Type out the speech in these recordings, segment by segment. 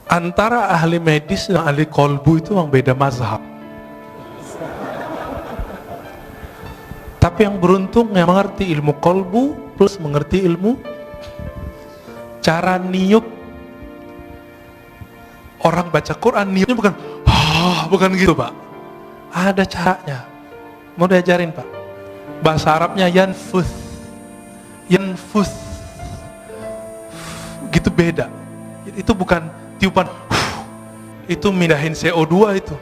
Antara ahli medis dan ahli kolbu itu memang beda mazhab. Tapi yang beruntung yang mengerti ilmu kolbu plus mengerti ilmu cara niup. Orang baca Quran niupnya bukan gitu Pak. Ada caranya. Mau diajarin Pak. Bahasa Arabnya yanfuth. Gitu beda. Itu bukan tiupan. Itu mindahin CO2 itu.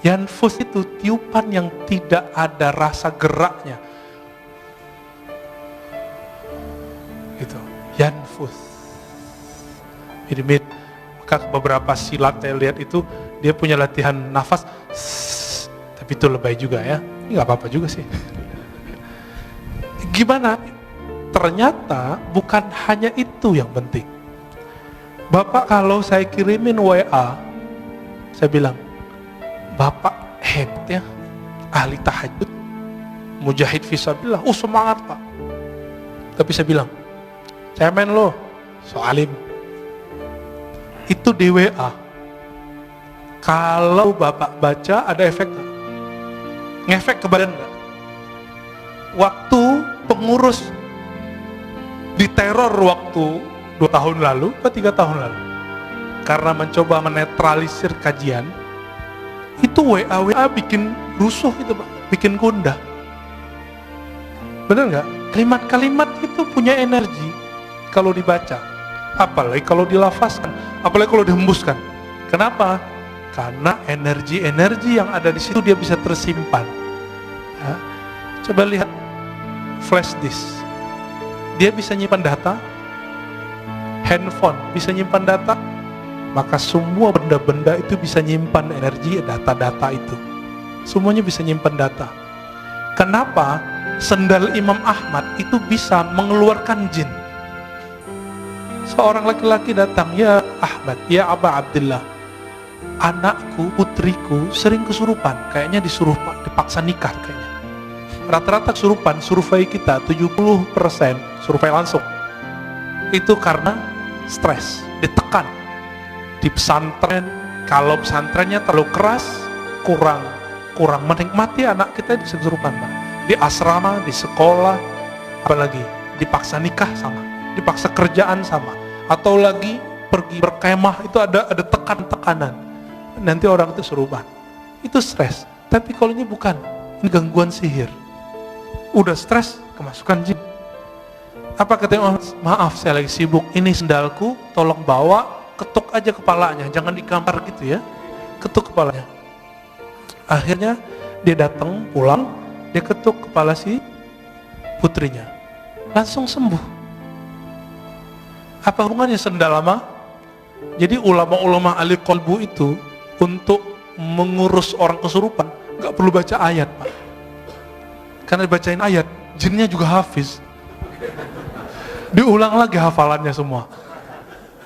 Yanfuth itu tiupan yang tidak ada rasa geraknya. Gitu. Yanfuth. Mirip. Maka beberapa silat saya lihat itu dia punya latihan nafas. Tapi itu lebay juga ya. Ini gak apa-apa juga sih. Gimana? Ternyata bukan hanya itu yang penting. Bapak kalau saya kirimin WA, saya bilang, Bapak hebat ya, ahli tahajud, mujahid fisabilillah, semangat Pak. Tapi saya bilang, cemen lo, soalim. Itu di WA. Kalau Bapak baca ada efek gak? Ngefek ke badan gak? Waktu pengurus diteror waktu 2 tahun lalu atau 3 tahun lalu, karena mencoba menetralisir kajian, itu WA bikin rusuh itu Pak, bikin gundah. Bener nggak? Kalimat-kalimat itu punya energi kalau dibaca, apalagi kalau dilafazkan, apalagi kalau dihembuskan. Kenapa? Karena energi-energi yang ada di situ dia bisa tersimpan. Ya. Coba lihat flash disk, dia bisa nyimpan data. Handphone bisa nyimpan data, maka semua benda-benda itu bisa nyimpan energi, data-data itu. Semuanya bisa nyimpan data. Kenapa sendal Imam Ahmad itu bisa mengeluarkan jin? Seorang laki-laki datang, ya Ahmad, ya Aba Abdullah, anakku, putriku sering kesurupan, kayaknya dipaksa nikah kayaknya. Rata-rata kesurupan, survei kita 70% survei langsung. Itu karena stres, ditekan. Di pesantren, kalau pesantrennya terlalu keras, kurang menikmati anak kita bisa kesurupan Pak. Di asrama, di sekolah, apalagi dipaksa nikah sama, dipaksa kerjaan sama, atau lagi pergi berkemah itu ada tekanan. Nanti orang itu kesurupan. Itu stres. Tapi kalau ini bukan, ini gangguan sihir. Udah stres, kemasukan jin. Apa katanya? Maaf saya lagi sibuk, ini sendalku, tolong bawa, ketuk aja kepalanya, jangan digambar gitu ya, ketuk kepalanya. Akhirnya dia datang pulang, dia ketuk kepala si putrinya, langsung sembuh. Apa hubungannya sendal sama? Jadi ulama-ulama ahli kolbu itu untuk mengurus orang kesurupan nggak perlu baca ayat Pak, karena dibacain ayat jinnya juga hafiz. Diulang lagi hafalannya semua.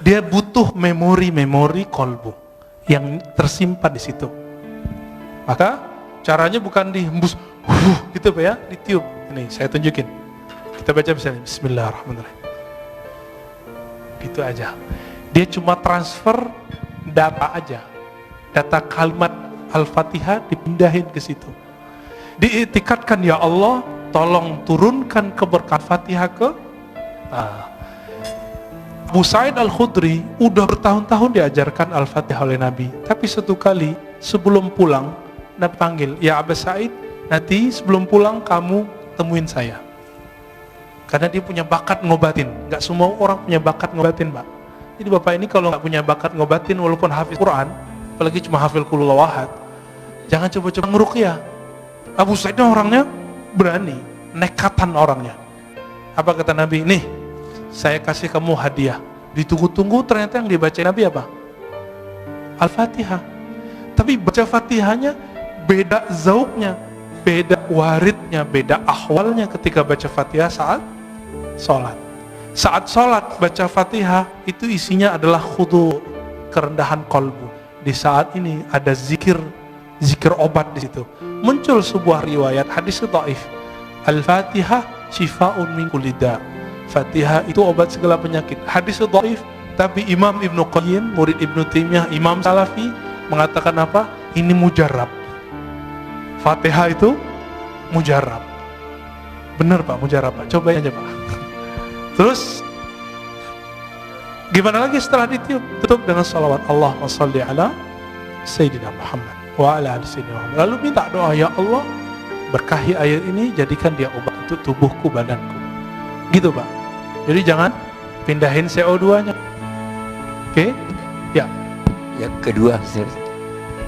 Dia butuh memori kolbu yang tersimpan di situ. Maka caranya bukan dihembus, gitu Pak ya, ditiup. Ini saya tunjukin. Kita baca misalnya, Bismillahirrahmanirrahim. Gitu aja. Dia cuma transfer data aja. Data kalimat Al-Fatihah dipindahin ke situ. Diiktikadkan, ya Allah, tolong turunkan keberkahan Fatihah ke Abu Sa'id Al-Khudri udah bertahun-tahun diajarkan Al-Fatihah oleh Nabi. Tapi satu kali sebelum pulang Nabi panggil, ya Abu Sa'id, nanti sebelum pulang kamu temuin saya. Karena dia punya bakat ngobatin. Gak semua orang punya bakat ngobatin Pak. Jadi Bapak ini kalau gak punya bakat ngobatin, walaupun hafiz Quran, apalagi cuma hafil qul huwallahu ahad, jangan coba-coba ngeruqyah. Abu Sa'id orangnya berani, nekatan orangnya. Apa kata Nabi? Nih, saya kasih kamu hadiah. Ditunggu-tunggu ternyata yang dibaca Nabi apa? Al-Fatihah. Tapi baca Fatihahnya beda zauknya, beda waridnya, beda ahwalnya ketika baca Fatihah saat sholat. Saat sholat baca Fatihah itu isinya adalah khudu, kerendahan kolbu. Di saat ini ada zikir obat di situ. Muncul sebuah riwayat hadis dhaif. Al-Fatihah syifa'un min kulli da'. Fatihah itu obat segala penyakit. Hadis dhaif Tapi Imam Ibnu Qayyim, murid Ibnu Taimiyah, Imam Salafi mengatakan apa? Ini mujarab. Fatihah itu mujarab. Benar Pak, mujarab Pak. Cobain aja Pak. Terus gimana lagi setelah ditiup? Tutup dengan salawat Allahumma shalli ala Sayyidina Muhammad wa ala ali Sayyidina Muhammad. Lalu minta doa, ya Allah, berkahi air ini, jadikan dia obat untuk tubuhku, badanku. Gitu Pak. Jadi jangan pindahin CO2-nya. Oke? Ya. Yang kedua,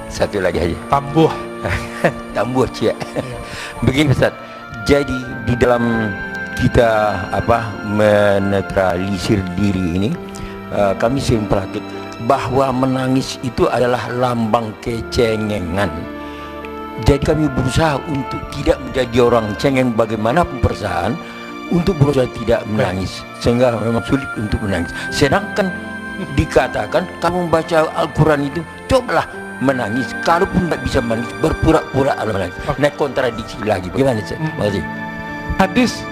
satu lagi aja. Tambuh. Tambuh cia. Begini Ustaz. Jadi di dalam kita menetralisir diri ini, kami sering praktik bahwa menangis itu adalah lambang kecengengan. Jadi kami berusaha untuk tidak menjadi orang cengeng bagaimanapun perasaan, untuk berusaha tidak menangis, sehingga memang sulit untuk menangis. Sedangkan dikatakan kamu membaca Al-Quran itu cobalah menangis, kalaupun tidak bisa menangis berpura-pura menangis. Nah, kontradiksi lagi. Bagaimana sih? Makasih. Hadis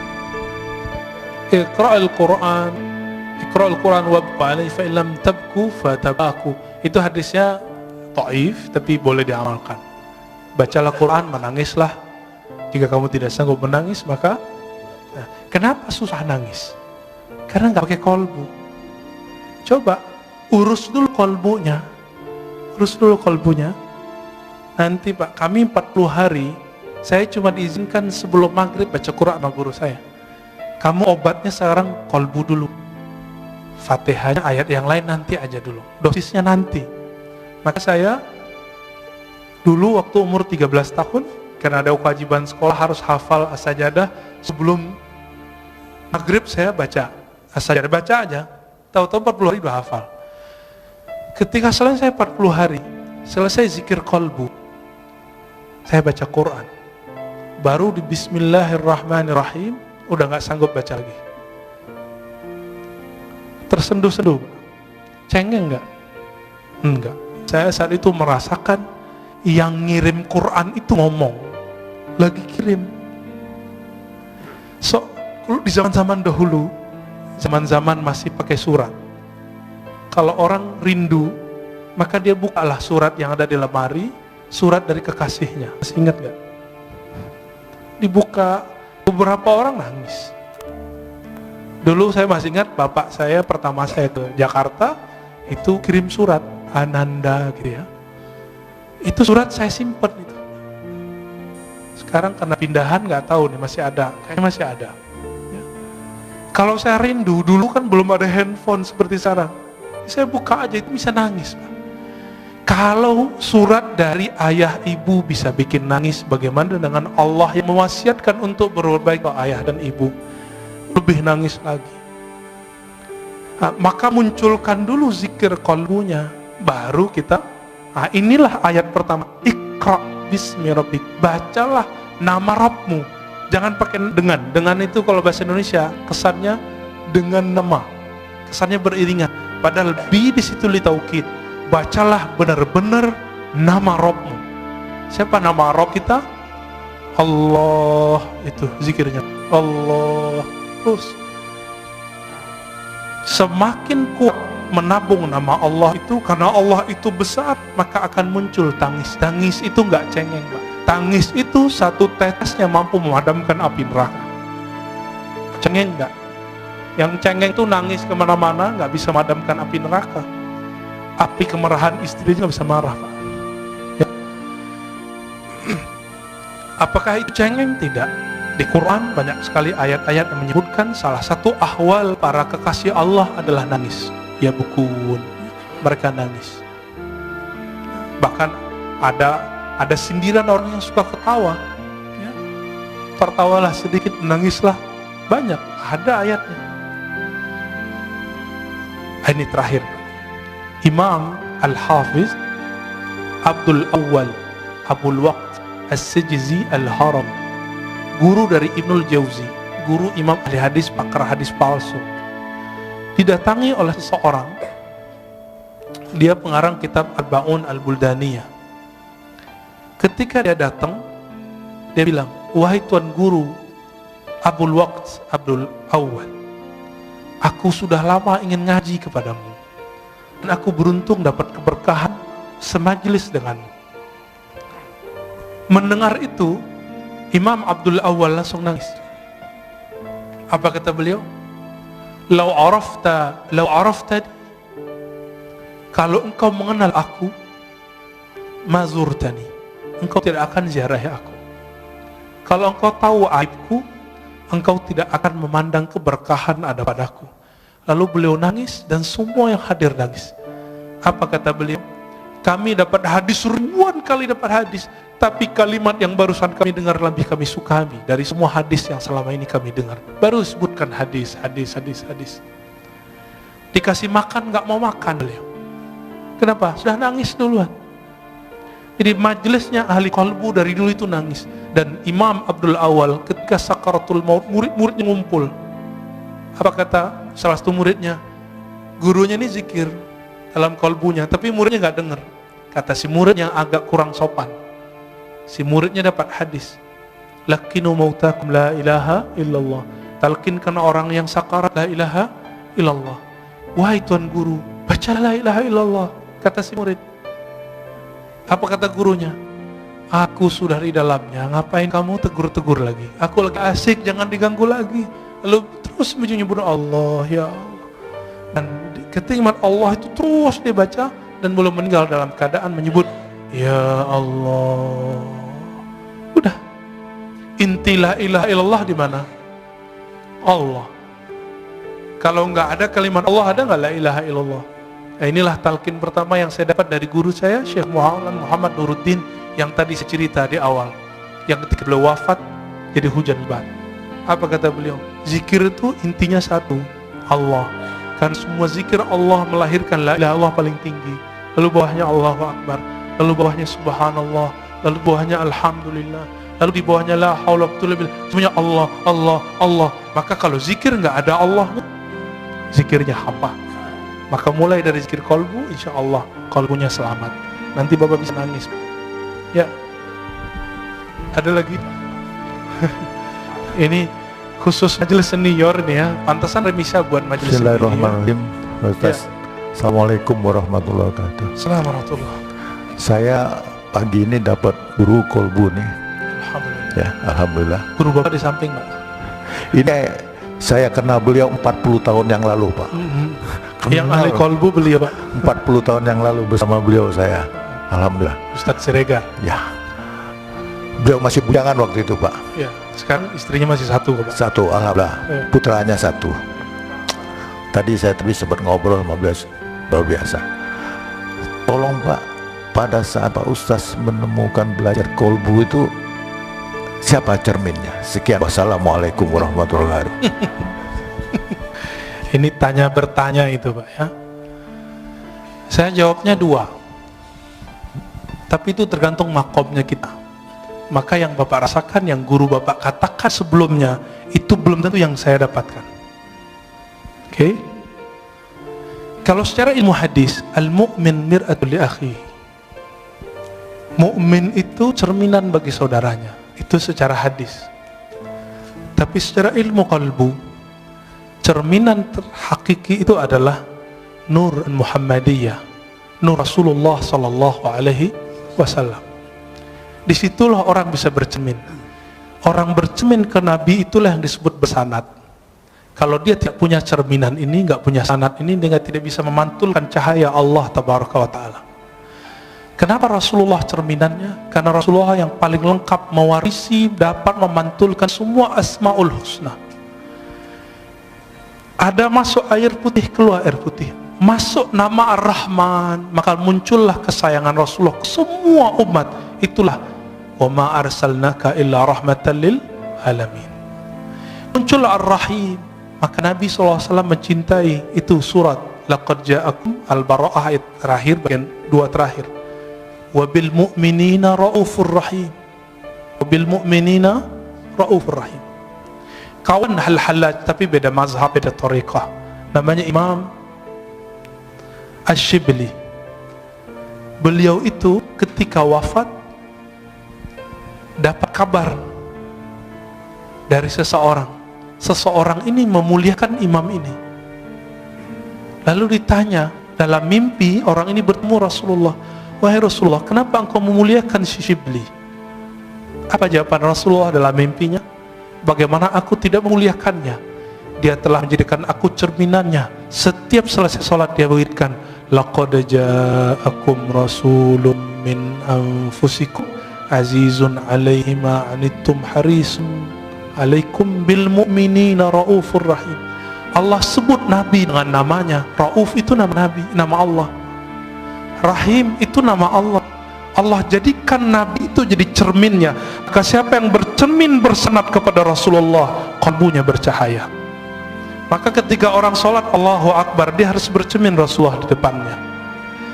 Iqra'ul Quran wabku alaihi fa illam tabku fatabaku. Itu hadisnya dhaif tapi boleh diamalkan. Bacalah Quran, menangislah. Jika kamu tidak sanggup menangis maka kenapa susah nangis? Karena nggak pakai kolbu. Coba urus dulu kolbunya. Nanti Pak, kami 40 hari saya cuma diizinkan sebelum maghrib baca Quran sama guru saya. Kamu obatnya sekarang kolbu dulu. Fatihahnya ayat yang lain nanti aja dulu. Dosisnya nanti. Maka saya dulu waktu umur 13 tahun, karena ada kewajiban sekolah harus hafal as-sajadah, sebelum maghrib saya baca as-sajadah, baca aja. Tahu-tahu 40 hari udah hafal. Ketika selesai 40 hari, selesai zikir kolbu, saya baca Quran. Baru di Bismillahirrahmanirrahim, udah gak sanggup baca lagi. Tersenduh-senduh. Cengeng gak? Enggak. Saya saat itu merasakan yang ngirim Quran itu ngomong. Lagi kirim. So, di zaman-zaman dahulu, zaman-zaman masih pakai surat. Kalau orang rindu, maka dia bukalah surat yang ada di lemari, surat dari kekasihnya. Masih ingat gak? Dibuka, beberapa orang nangis. Dulu saya masih ingat bapak saya pertama saya ke Jakarta, itu kirim surat, Ananda gitu ya. Itu surat saya simpen itu. Sekarang karena pindahan gak tahu nih masih ada, kayaknya masih ada. Ya. Kalau saya rindu, dulu kan belum ada handphone seperti sekarang. Saya buka aja itu bisa nangis Pak. Kalau surat dari ayah ibu bisa bikin nangis, bagaimana dengan Allah yang mewasiatkan untuk berbuat baik ke ayah dan ibu? Lebih nangis lagi. Nah, maka munculkan dulu zikir kolbunya, baru kita. Nah, inilah ayat pertama. Iqra bismi rabbik. Bacalah nama Rabbmu. Jangan pakai dengan. Dengan itu kalau bahasa Indonesia kesannya dengan nama. Kesannya beriringan. Padahal bi di situ li taukid. Bacalah benar-benar nama Rabbmu. Siapa nama Rabb kita? Allah, itu zikirnya. Allah. Terus semakin kuat menabung nama Allah itu, karena Allah itu besar, maka akan muncul tangis. Tangis itu nggak cengeng Pak. Tangis itu satu tetesnya mampu memadamkan api neraka. Cengeng nggak? Yang cengeng itu nangis kemana-mana, nggak bisa memadamkan api neraka. Api kemarahan istrinya nggak bisa marah Pak. Ya. Apakah itu cengeng? Tidak. Di Quran banyak sekali ayat-ayat yang menyebutkan salah satu ahwal para kekasih Allah adalah nangis. Ya bukun, mereka nangis. Bahkan ada sindiran orang yang suka ketawa. Ya. Tertawalah sedikit, menangislah banyak. Ada ayatnya. Ini terakhir. Imam Al-Hafiz Abdul Awwal Abul Waqt As-Sijzi Al-Haram, guru dari Ibnul Jauzi, guru imam ahli hadis, pakar hadis palsu, didatangi oleh seseorang. Dia pengarang kitab Al-Ba'un Al-Buldaniyah. Ketika dia datang, dia bilang, wahai tuan guru Abul Waqt Abdul Awwal, aku sudah lama ingin ngaji kepadamu. dan aku beruntung dapat keberkahan semajlis denganmu. Mendengar itu, Imam Abdul Awwal langsung nangis. Apa kata beliau? Lau arafta, kalau engkau mengenal aku, mazurtani, engkau tidak akan ziarahi aku. Kalau engkau tahu aibku, engkau tidak akan memandang keberkahan ada padaku. Lalu beliau nangis dan semua yang hadir nangis. Apa kata beliau? Kami dapat hadis, ribuan kali dapat hadis, tapi kalimat yang barusan kami dengar lebih kami sukami dari semua hadis yang selama ini kami dengar. Baru sebutkan hadis. Dikasih makan gak mau makan beliau. Kenapa? Sudah nangis duluan. Jadi majelisnya ahli qalbu dari dulu itu nangis. Dan Imam Abdul Awwal ketika sakaratul maut, murid-muridnya ngumpul. Apa kata salah satu muridnya? Gurunya ini zikir dalam qalbunya, tapi muridnya gak dengar. Kata si murid yang agak kurang sopan, si muridnya dapat hadis, lakinu mautakum la ilaha illallah, talkinkan orang yang sakarat la ilaha illallah. Wahai tuan guru, baca la ilaha illallah. Kata si murid. Apa kata gurunya? Aku sudah di dalamnya, ngapain kamu tegur-tegur lagi? Aku lagi asik, jangan diganggu lagi. Lalu terus menyebut Allah, ya Allah. Dan ketika Allah itu terus dibaca dan belum meninggal dalam keadaan menyebut ya Allah. Udah. Inti la ilaha illallah di mana? Allah. Kalau enggak ada kalimat Allah, ada enggak la ilaha illallah? Nah, inilah talqin pertama yang saya dapat dari guru saya, Syekh Muhammad Nuruddin, yang tadi saya cerita di awal, yang ketika beliau wafat jadi hujan lebat. Apa kata beliau? Zikir itu intinya satu, Allah. Kan semua zikir Allah melahirkan la ilaha illallah paling tinggi, lalu bawahnya Allahu Akbar, lalu bawahnya Subhanallah, lalu bawahnya Alhamdulillah, lalu di bawahnya la haula wa quwwata illa billah. Semuanya Allah, Allah, Allah. Maka kalau zikir nggak ada Allahnya, zikirnya hampa. Maka mulai dari zikir kolbu, insya Allah kolbunya selamat. Nanti Bapak bisa nangis. Ya, ada lagi. Ini khusus majelis senior nih ya. Pantesan remisa buat majelis senior. Bismillahirrahmanirrahim. Ustaz. Ya. Assalamualaikum warahmatullahi wabarakatuh. Assalamualaikum warahmatullahi. Saya pagi ini dapat guru kolbu nih. Alhamdulillah. Ya, alhamdulillah. Guru Bapak di samping, Pak. Ini saya kenal beliau 40 tahun yang lalu, Pak. Yang ahli kolbu beliau, Pak. 40 tahun yang lalu bersama beliau saya. Alhamdulillah. Ustadz Siregar. Ya. Beliau masih bujangan waktu itu, Pak. Ya. Sekarang istrinya masih satu, Pak. Satu, alhamdulillah. Ya. Putranya satu. Tadi saya sempat ngobrol sama beliau, luar biasa. Tolong Pak, pada saat Pak Ustaz menemukan belajar kolbu itu, siapa cerminnya? Sekian. Wassalamualaikum warahmatullahi wabarakatuh. Ini tanya bertanya itu, Pak ya. Saya jawabnya dua. Tapi itu tergantung makomnya kita. Maka yang Bapak rasakan, yang guru Bapak katakan sebelumnya, itu belum tentu yang saya dapatkan. Oke? Kalau secara ilmu hadis, al-mu'min mir'atul li akhi. Mu'min itu cerminan bagi saudaranya. Itu secara hadis. Tapi secara ilmu qalbu, cerminan hakiki itu adalah nur Muhammadiyah, nur Rasulullah sallallahu alaihi wasallam. Disitulah orang bisa bercermin. Orang bercermin ke Nabi itulah yang disebut bersanad. Kalau dia tidak punya cerminan ini, nggak punya sanad ini, dia tidak bisa memantulkan cahaya Allah tabaraka wa ta'ala. Kenapa Rasulullah cerminannya? Karena Rasulullah yang paling lengkap mewarisi, dapat memantulkan semua asmaul husna. Ada masuk air putih, keluar air putih. Masuk nama Ar-Rahman, maka muncullah kesayangan Rasulullah ke semua umat. Itulah wa ma arsalnaka illa rahmatan lil alamin. Muncul Ar-Rahim, maka Nabi SAW mencintai. Itu surat laqad ja'akum Al-Bara'ah ayat terakhir, bagian 2 terakhir. Wa bil mu'minina raufur rahim. Wa bil mu'minina raufur rahim. Kawan hal-halaj, tapi beda mazhab, beda tariqah. Namanya Imam Ash-Shibli. Beliau itu ketika wafat dapat kabar dari seseorang. Seseorang ini memuliakan imam ini. Lalu ditanya, dalam mimpi orang ini bertemu Rasulullah. Wahai Rasulullah, kenapa engkau memuliakan si Shibli? Apa jawaban Rasulullah dalam mimpinya? Bagaimana aku tidak memuliakannya? Dia telah menjadikan aku cerminannya. Setiap selesai sholat dia wiridkan, laqad ja'akum rasulun min anfusikum azizun alaihi ma anittum harisun alaikum bil mu'minina raufur rahim. Allah sebut Nabi dengan namanya. Rauf itu nama Nabi, nama Allah. Rahim itu nama Allah. Allah jadikan Nabi itu jadi cerminnya. Maka siapa yang bercermin bersenat kepada Rasulullah, kalbunya bercahaya. Maka ketika orang sholat Allahu Akbar, dia harus bercermin Rasulullah di depannya.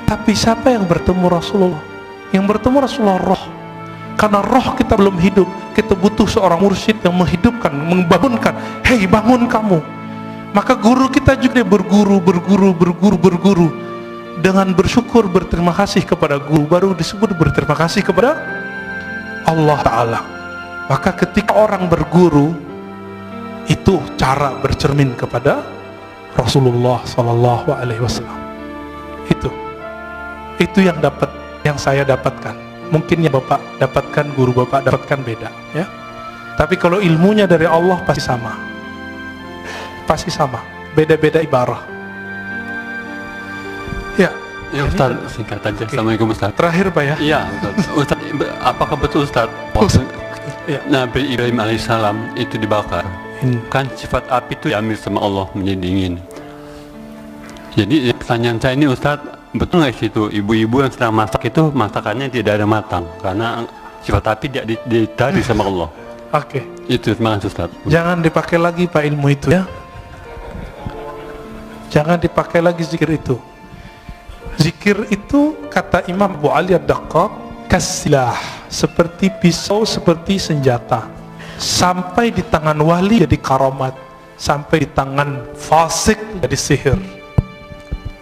Tapi siapa yang bertemu Rasulullah? Yang bertemu Rasulullah roh. Karena roh kita belum hidup, kita butuh seorang mursyid yang menghidupkan, membangunkan. Hei, bangun kamu. Maka guru kita juga berguru dengan bersyukur, berterima kasih kepada guru, baru disebut berterima kasih kepada Allah Ta'ala. Maka ketika orang berguru, itu cara bercermin kepada Rasulullah Sallallahu Alaihi Wasallam. Itu yang saya dapatkan. Mungkin yang Bapak dapatkan, guru Bapak dapatkan beda, ya. Tapi kalau ilmunya dari Allah pasti sama, beda-beda ibarah. Ya, Ustaz, singkat aja. Okay. Assalamualaikum Ustaz. Terakhir Pak ya. Iya Ustaz, apakah betul Ustaz Ya. Nabi Ibrahim alaihissalam itu dibakar? Kan sifat api itu diambil sama Allah menjadi dingin. Jadi pertanyaan saya ini Ustaz, betul nggak sih itu ibu-ibu yang sedang masak itu masakannya tidak ada matang karena sifat api tidak ditarik sama Allah? Oke. Itu terima kasih Ustaz. Jangan dipakai lagi Pak ilmu itu ya. Jangan dipakai lagi zikir itu. Zikir itu kata Imam Abu Ali Ad-Daqqaq, kasilah, seperti pisau, seperti senjata. Sampai di tangan wali jadi karamat, sampai di tangan fasik jadi sihir.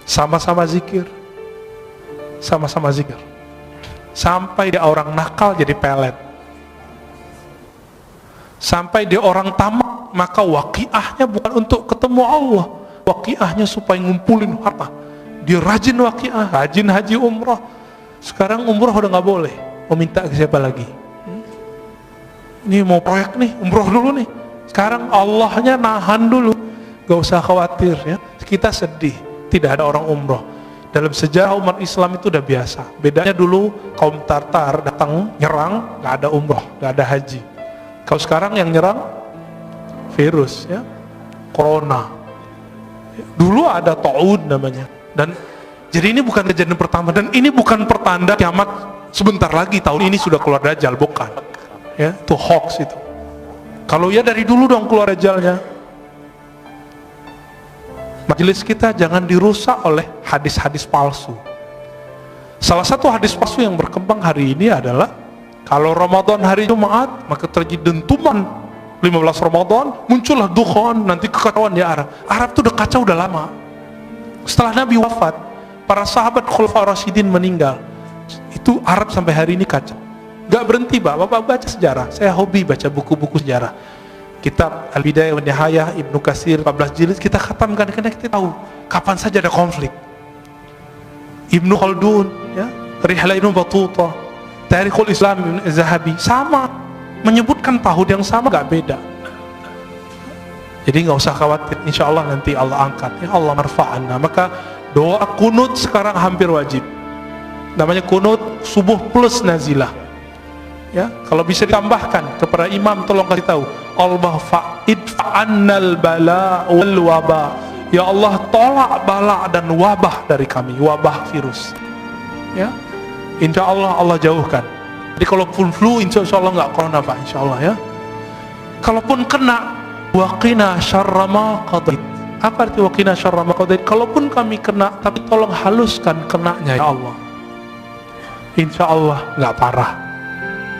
Sama-sama zikir, sampai dia orang nakal jadi pelet, sampai dia orang tamak, maka waqiahnya bukan untuk ketemu Allah, waqiahnya supaya ngumpulin harta. Dia rajin waqiah, rajin haji umrah. Sekarang umrah udah nggak boleh, mau minta ke siapa lagi? Ini mau proyek nih, umroh dulu nih. Sekarang Allahnya nahan dulu, gak usah khawatir ya. Kita sedih, tidak ada orang umroh. Dalam sejarah umat Islam itu udah biasa. Bedanya dulu kaum Tartar datang nyerang, gak ada umroh, gak ada haji. Kalau sekarang yang nyerang virus ya, corona. Dulu ada ta'ud namanya. Dan jadi ini bukan kejadian pertama, dan ini bukan pertanda kiamat sebentar lagi, tahun ini sudah keluar Dajjal, bukan. Ya, itu hoax itu. Kalau ya dari dulu dong keluar Dajjalnya. Majelis kita jangan dirusak oleh hadis-hadis palsu. Salah satu hadis palsu yang berkembang hari ini adalah kalau Ramadan hari Jumat maka terjadi dentuman 15 Ramadan, muncullah dukhan, nanti kekacauan di Arab. Arab itu udah kacau udah lama. Setelah Nabi wafat, para sahabat Khulafaur Rasyidin meninggal. Itu Arab sampai hari ini kacau. Gak berhenti Bapak baca sejarah. Saya hobi baca buku-buku sejarah. Kitab Al-Bidayah wa Nihayah Ibnu Katsir 14 jilid kita khatamkan karena kita tahu kapan saja ada konflik. Ibnu Khaldun ya, Rihlah Ibnu Battuta, Tarikhul Islam Ibnu Zahabi sama menyebutkan tahun yang sama, gak beda. Jadi gak usah khawatir, insya Allah nanti Allah angkat ya, Allah marfa'anna. Maka doa kunut sekarang hampir wajib. Namanya kunut subuh plus nazilah. Ya, kalau bisa ditambahkan kepada imam, tolong kasih tahu, Allah fa'idfa'annal bala wal waba. Ya Allah, tolak bala dan wabah dari kami, wabah virus. Ya, insya Allah Allah jauhkan. Jadi kalaupun flu, insya Allah nggak corona Pak, insya Allah ya. Kalaupun kena, waqina syarra ma qadait. Apa arti waqina syarra ma qadait? Kalaupun kami kena, tapi tolong haluskan kenanya ya Allah. Insya Allah nggak parah.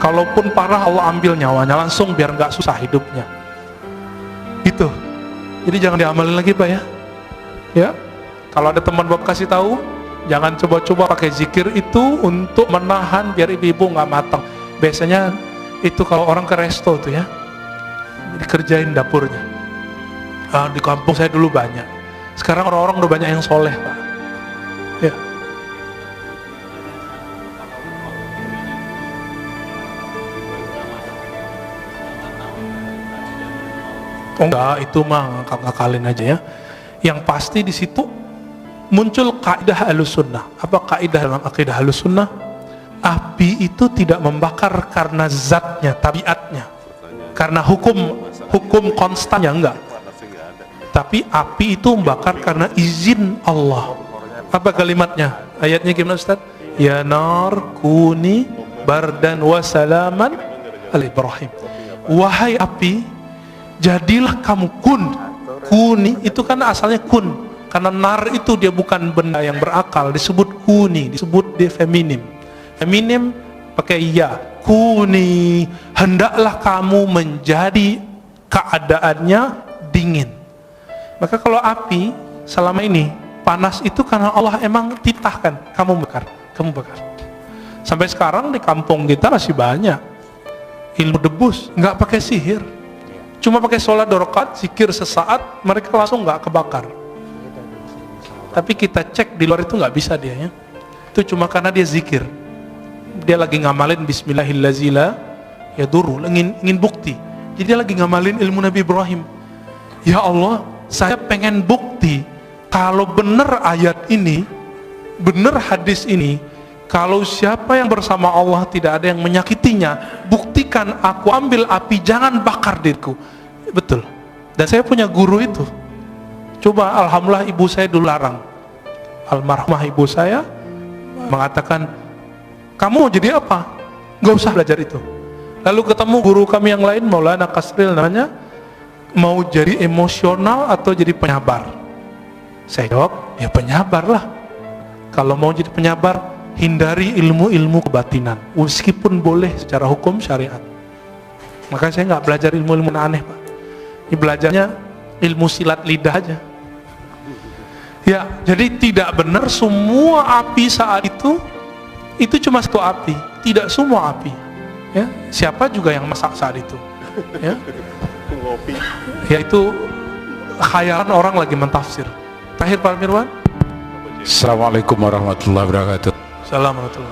Kalaupun parah Allah ambil nyawanya langsung biar nggak susah hidupnya. Itu. Jadi jangan diamalin lagi Pak ya. Ya. Kalau ada teman Bapak kasih tahu, jangan coba-coba pakai zikir itu untuk menahan biar ibu-ibu nggak matang. Biasanya itu kalau orang ke resto tuh ya, dikerjain dapurnya. Di kampung saya dulu banyak. Sekarang orang-orang udah banyak yang soleh Pak. Oh enggak, itu mah ngakal-ngakalin aja ya. Yang pasti di situ muncul kaidah Ahlussunnah. Apa kaidah dalam akidah Ahlussunnah? Api itu tidak membakar karena zatnya, tabiatnya, karena hukum konstannya, enggak. Tapi api itu membakar karena izin Allah. Apa kalimatnya? Ayatnya gimana Ustaz? Ya nar kuni bardan wa salaman ala Ibrahim. Wahai api, jadilah kamu kun. Kuni itu kan asalnya kun, karena nar itu dia bukan benda yang berakal, disebut kuni, disebut dia feminim pakai ya. Kuni, hendaklah kamu menjadi keadaannya dingin. Maka kalau api selama ini panas itu karena Allah emang titahkan kamu bakar. Sampai sekarang di kampung kita masih banyak ilmu debus, nggak pakai sihir, cuma pakai sholat 2 rakaat, zikir sesaat, mereka langsung nggak kebakar. Tapi kita cek di luar itu nggak bisa dia ya. Itu cuma karena dia zikir, dia lagi ngamalin Bismillahirrahmanirrahim ya duru, ingin bukti. Jadi dia lagi ngamalin ilmu Nabi Ibrahim. Ya Allah, saya pengen bukti kalau benar ayat ini, benar hadis ini, kalau siapa yang bersama Allah tidak ada yang menyakitinya, buktikan, aku ambil api, jangan bakar diriku. Betul. Dan saya punya guru itu. Coba, alhamdulillah ibu saya dulu larang. Almarhumah ibu saya mengatakan, kamu mau jadi apa? Gak usah belajar itu. Lalu ketemu guru kami yang lain, Maulana Kasril namanya, mau jadi emosional atau jadi penyabar? Saya jawab, ya penyabar lah. Kalau mau jadi penyabar, hindari ilmu-ilmu kebatinan, meskipun boleh secara hukum syariat. Makanya saya nggak belajar ilmu-ilmu aneh, Pak. Ini belajarnya ilmu silat lidah aja. Ya, jadi tidak benar semua api saat itu cuma satu api, tidak semua api. Ya, siapa juga yang masak saat itu? Ya, ya itu khayalan orang lagi mentafsir. Terakhir Pak Mirwan. Assalamualaikum warahmatullahi wabarakatuh. Assalamualaikum.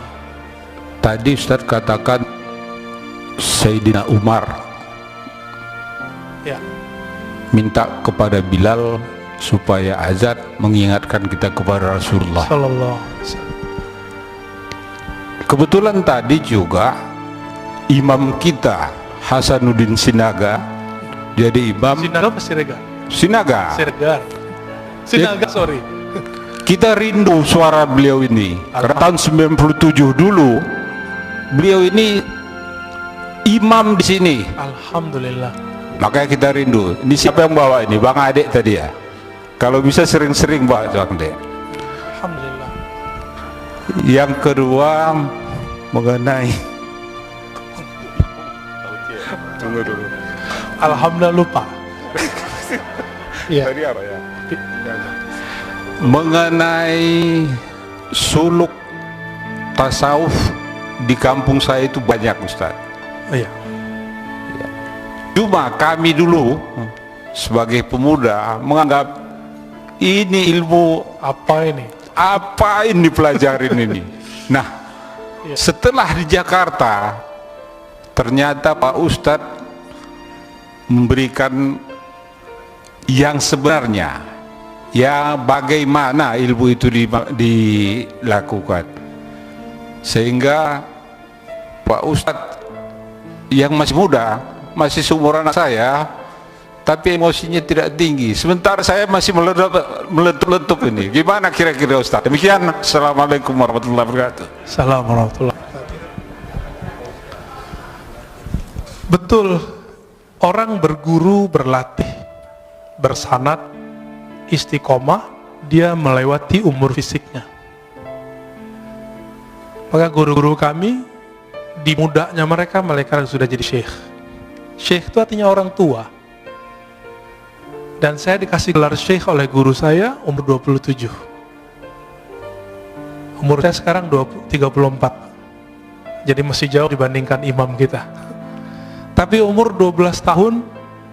Tadi Ustaz katakan Sayyidina Umar Ya. minta kepada Bilal supaya azan mengingatkan kita kepada Rasulullah. Sallallahu alaihi wasallam. Kebetulan tadi juga imam kita Hasanuddin Sinaga jadi imam Sinaga apa Siregar? Sinaga. Sinaga, sorry. Kita rindu suara beliau ini karena tahun 97 dulu beliau ini imam di sini. Alhamdulillah. Makanya kita rindu. Ini siapa yang bawa ini? Bang Adek tadi ya. Kalau bisa sering-sering bawa Bang Adek. Alhamdulillah. Yang kedua mengenai Alhamdulillah lupa. Iya. mengenai suluk tasawuf di kampung saya itu banyak Ustaz. Oh, iya. Cuma kami dulu sebagai pemuda menganggap ini ilmu Apa ini? apa ini pelajarin ini. Nah, setelah di Jakarta ternyata Pak Ustadz memberikan yang sebenarnya, ya bagaimana ilmu itu dilakukan, sehingga Pak Ustadz yang masih muda, masih seumuran saya, tapi emosinya tidak tinggi, sementara saya masih meletup-letup ini. Gimana kira-kira Ustadz? Demikian. Assalamualaikum warahmatullahi wabarakatuh. Assalamualaikum warahmatullahi wabarakatuh. Betul, orang berguru, berlatih, bersanad, istiqomah, dia melewati umur fisiknya. Maka guru-guru kami di mudanya mereka sudah jadi syekh. Syekh itu artinya orang tua. Dan saya dikasih gelar syekh oleh guru saya umur 27. Umur saya sekarang 34. Jadi masih jauh dibandingkan imam kita. Tapi umur 12 tahun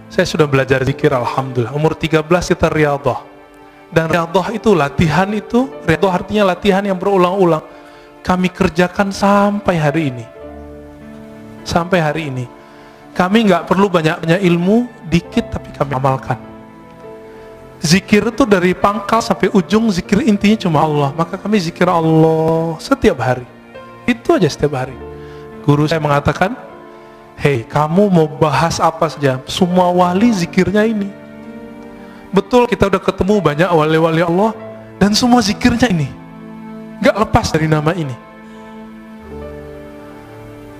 saya sudah belajar zikir, alhamdulillah. Umur 13 kita riyadhah. Dan riyadhah itu latihan itu, riyadhah artinya latihan yang berulang-ulang. Kami kerjakan sampai hari ini. Sampai hari ini. Kami nggak perlu banyak-banyak ilmu, dikit tapi kami amalkan. Zikir itu dari pangkal sampai ujung, zikir intinya cuma Allah. Maka kami zikir Allah setiap hari. Itu aja setiap hari. Guru saya mengatakan, hei, kamu mau bahas apa saja, semua wali zikirnya ini. Betul, kita udah ketemu banyak wali-wali Allah, dan semua zikirnya ini. Nggak lepas dari nama ini.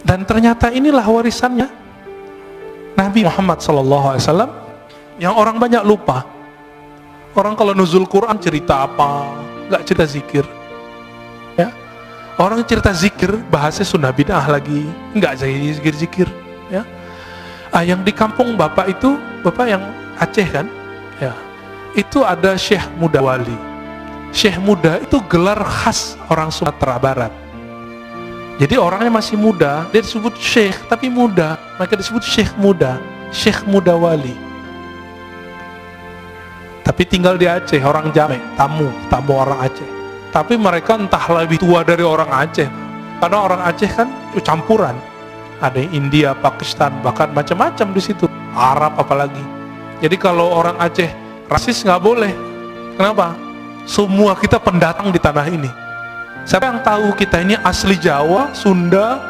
Dan ternyata inilah warisannya Nabi Muhammad SAW yang orang banyak lupa. Orang kalau nuzul Quran cerita apa, nggak cerita zikir. Ya, orang cerita zikir bahasnya sunnah bid'ah lagi, nggak jadi zikir-zikir. Ya, yang di kampung bapak itu, bapak yang Aceh kan, ya, itu ada Syekh Muda Wali. Syekh Muda itu gelar khas orang Sumatera Barat. Jadi orangnya masih muda, dia disebut Syekh tapi muda, maka disebut Syekh Muda, Syekh Muda Wali. Tapi tinggal di Aceh, orang Jamek, tamu orang Aceh. Tapi mereka entah lebih tua dari orang Aceh, karena orang Aceh kan campuran, ada yang India, Pakistan, bahkan macam-macam di situ, Arab apalagi. Jadi kalau orang Aceh rasis nggak boleh. Kenapa? Semua kita pendatang di tanah ini. Siapa yang tahu kita ini asli Jawa, Sunda,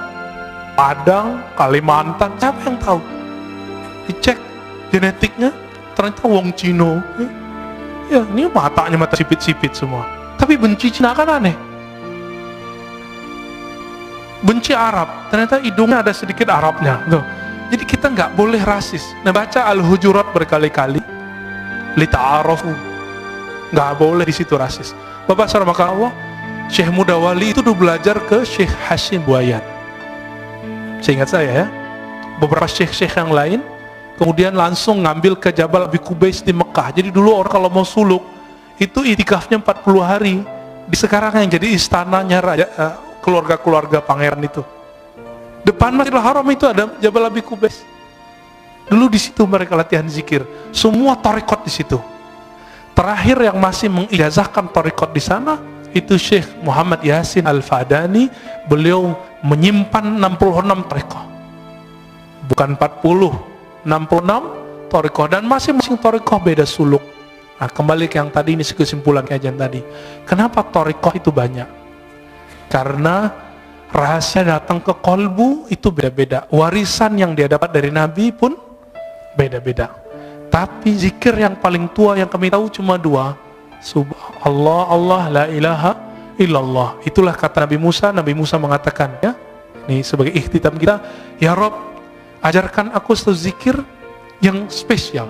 Padang, Kalimantan? Siapa yang tahu? Dicek genetiknya, ternyata wong Cino. Ya, ini matanya mata sipit-sipit semua. Tapi benci Cina kan aneh. Benci Arab, ternyata hidungnya ada sedikit Arabnya. Tuh. Jadi kita nggak boleh rasis. Nah, baca Al-Hujurat berkali-kali. Lita'arafu. Nggak boleh di situ rasis. Bapak saudara maka Allah, Syekh Muda Wali itu dulu belajar ke Syekh Hashim Buayan. Seingat saya ya, beberapa syekh-syekh yang lain kemudian langsung ngambil ke Jabal Abi Qubais di Mekah. Jadi dulu orang kalau mau suluk itu itikafnya 40 hari. Di sekarang yang jadi istananya raja, keluarga-keluarga pangeran itu. Depan Masjidil Haram itu ada Jabal Abi Qubais. Dulu di situ mereka latihan zikir. Semua tarekat di situ. Terakhir yang masih mengijazahkan tarekat di sana itu Syekh Muhammad Yasin Al-Fadani. Beliau menyimpan 66 tarekat, bukan 40, 66 tarekat, dan masing-masing tarekat beda suluk. Nah, kembali ke yang tadi, ini kesimpulan kajian tadi. Kenapa tarekat itu banyak? Karena rahasia datang ke kolbu itu beda-beda. Warisan yang dia dapat dari Nabi pun beda-beda. Tapi zikir yang paling tua yang kami tahu cuma dua. Subhanallah, Allah, la ilaha illallah. Itulah kata Nabi Musa. Nabi Musa mengatakan, ya, ini sebagai ikhtitam kita, ya Rob, ajarkan aku satu zikir yang spesial.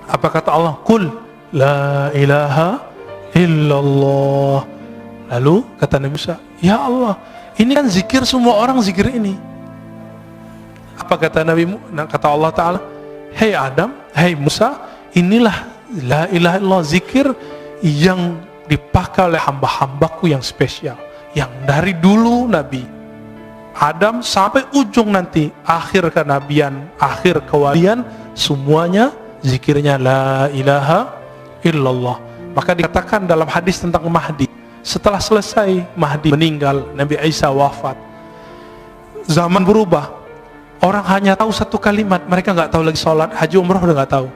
Apa kata Allah? Qul la ilaha illallah. Lalu kata Nabi Musa, ya Allah, ini kan zikir semua orang zikir ini. Apa kata kata Allah Ta'ala? Hei Adam, hei Musa, inilah la ilaha illallah, zikir yang dipakai oleh hamba-hambaku yang spesial, yang dari dulu Nabi Adam sampai ujung nanti akhir kenabian, akhir kewalian, semuanya zikirnya la ilaha illallah. Maka dikatakan dalam hadis tentang Mahdi, setelah selesai Mahdi meninggal, Nabi Isa wafat, zaman berubah. Orang hanya tahu satu kalimat, mereka nggak tahu lagi sholat, haji, umrah udah nggak tahu.